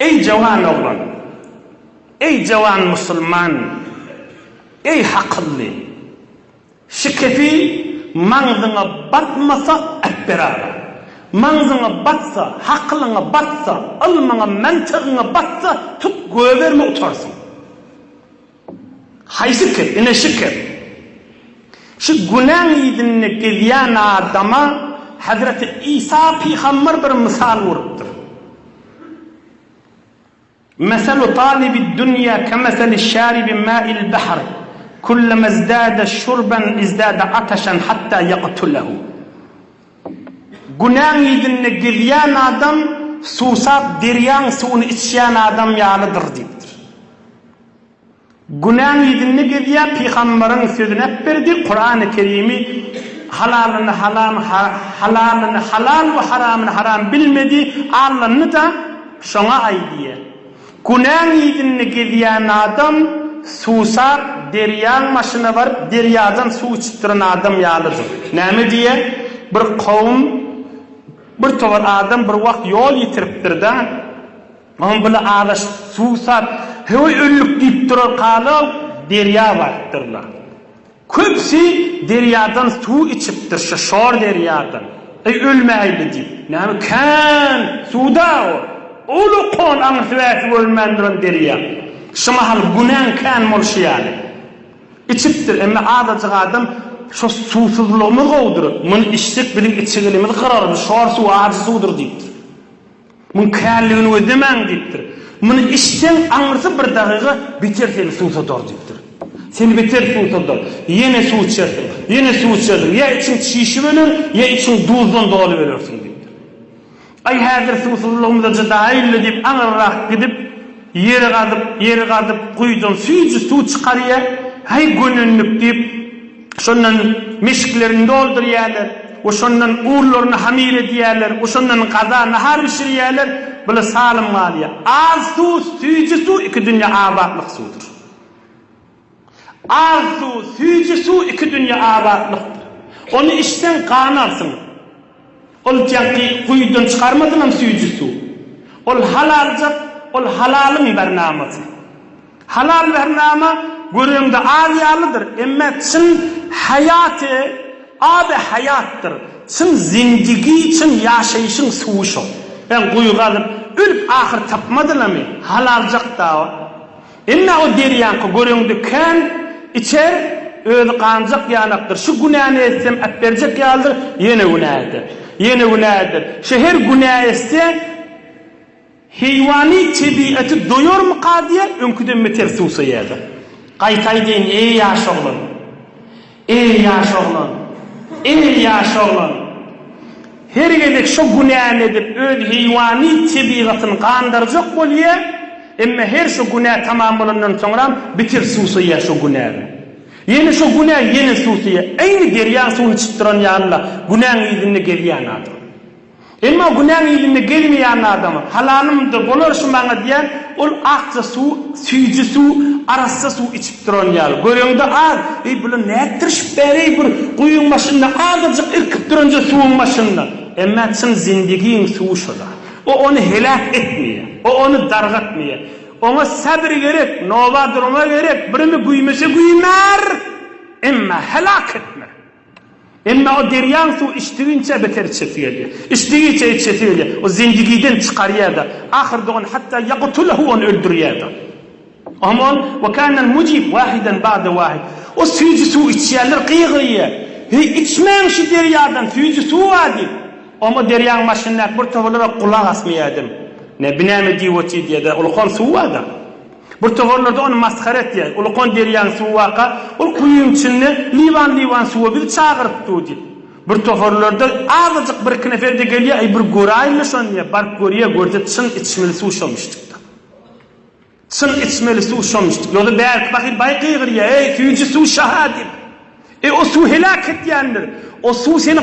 Ey cavan oğlan, ey cavan Müslüman, ey hakıllı, şikefi manzına batmasa etberara, manzına batsa, hakkılına batsa, ilmine, mentığına batsa, tut göverme utarsın. Haysi kep, ine şikep. Şu günah yedinine gidiyen adama Hazreti İsa Peygamber bir misal vuruptur. Meselu talibi dünya kemeseli şaribi ma'il bahr. Kullama izdâde şurben izdâde ateşen hatta yaqtulehu. Günah yedinine gidiyen adam susap deryan suyunu içen adam yalıdır deyiptir. Günah yedinine gidiyen Peygamber'in sözünü hep verdi. Kur'an-ı Kerim'i halalını halal ve haramını haram bilmedi. Allah'ını da şuna aydiye. Günah yedinine gidiyen adam susar, deryan maşına var, deryadan su içtiren adam yalıdır. Ne diye? Bir kavim, bir tovar adam bir vakt yol yitiriptir da, onun böyle ağlaş susar, hevi öllük deyip durur kalı, derya varttırlar. Köpsi deryadan su içiptir, şor deryadan. Ölmeyli deyip. Ne kan, suda o. Olu kon anısıvesi ölmendiren derya. Şımahal günen kan molşu yani. İçiptir, ama ağdacık adam şu susuzluğumu kovdurur. Mun içtik bilin içigilimiz kırarır. Şor su ağacı sudur deyiptir. Mun kâlliğini ödemen deyiptir. Mun içten anırsı bir dakika biter seni susudur deyiptir. Seni biter susudur. Yine su içersin. Yine su içersin. Ya için çiğişi verir, ya için duzdan dolu verirsin deyiptir. Ay hazır susuzluğumuzda cıdaylı deyip anırarak gidip yeri qadıp kuydun suyucu su çıkarıya hay gönüllük deyip şondan meşiklerini doldur yerler, o şondan uğurlarını hamir ediyorlar, o şondan qaza nahar pişiriyorlar, böyle salim maliye. Az su, suyucu su iki dünya abatlık sudur. Az su, suyucu su iki dünya abatlıktır. Onu içten kanarsın. Ol canki kuydun çıkarmadın ama suyucu su. Ol halalcak, ol halalın bernamesi. Halal bernama görüyorsun da ağyalıdır. Ama çın hayatı, abi hayattır. Çın zindigi için yaşayışın suuşu. Ben kuyuğalıp, ölüp ahir tapmadılar mı? Halalcak da o. Ama o deryankı görüyorsun da kan içer, öyle kancak yanaktır. Şu günahını etsem et verecek yaldır, yine günahdır. Yine günahdır. Şehir günah etse, heyvani tabiatı doyur mu qadiye önküden meter susu yedi. Qaytay deyin ey yaş oğlan. Ey yaş oğlan. Ey yaş oğlan. Her gelek şu günahını edip öz heyvani tabiatını qandıracak bolye, ama her şu günah tamam bulundan sonra bitir susu yer şu günahı. Yine şu günah yine susu yer. Aynı deryan suyunu çıktıran ya Allah. Günahın izinde geliyen adam. Ama günahın ilinde gelmeyen adamı halalımda bulur şu bana diyen ol akça su, suyucu su, arası su içip duran yer. Görüyorsun da az, bunu ne ettirip beri bir kuyun başında azıcık ırkıp durunca suyun başında. Ama sen zindigiyin suyu şurada. O onu helak etmiyor, o onu dargatmıyor. Ona sabır gerek, nova durma gerek, birimi güymese güymer, ama helak etme. Ama o deryan su içtiğince beter çefiyor. İçtiğince çefiyor. O zindigiden çıkarıyor da. Ahirde onu hatta yaqtulahu onu öldürüyor da. Ama ve kânel mucib vahiden ba'de vahid. O suyucu su içiyorlar kıyığıyor. İçmeyen şu deryadan suyucu su vardı. Ama deryan maşınlar bir tavırlara kulak asmıyordım. Ne biname divoti diye de ulkan su vardı. Bir tovarlarda onu maskaret diye. Ulkan deryan su vaka. Ul kuyun içinde livan suva bir çağırıp tuğdu. Bir tovarlarda azıcık bir kneferde geliyor. Ay bir gorayla son ya. Bark goraya görde çın içmeli su şomiştik. Çın içmeli su şomiştik. Yolu belki bakayım baykıyır ya. Ey kuyucu su şahadim. O su helak et yandır. O su seni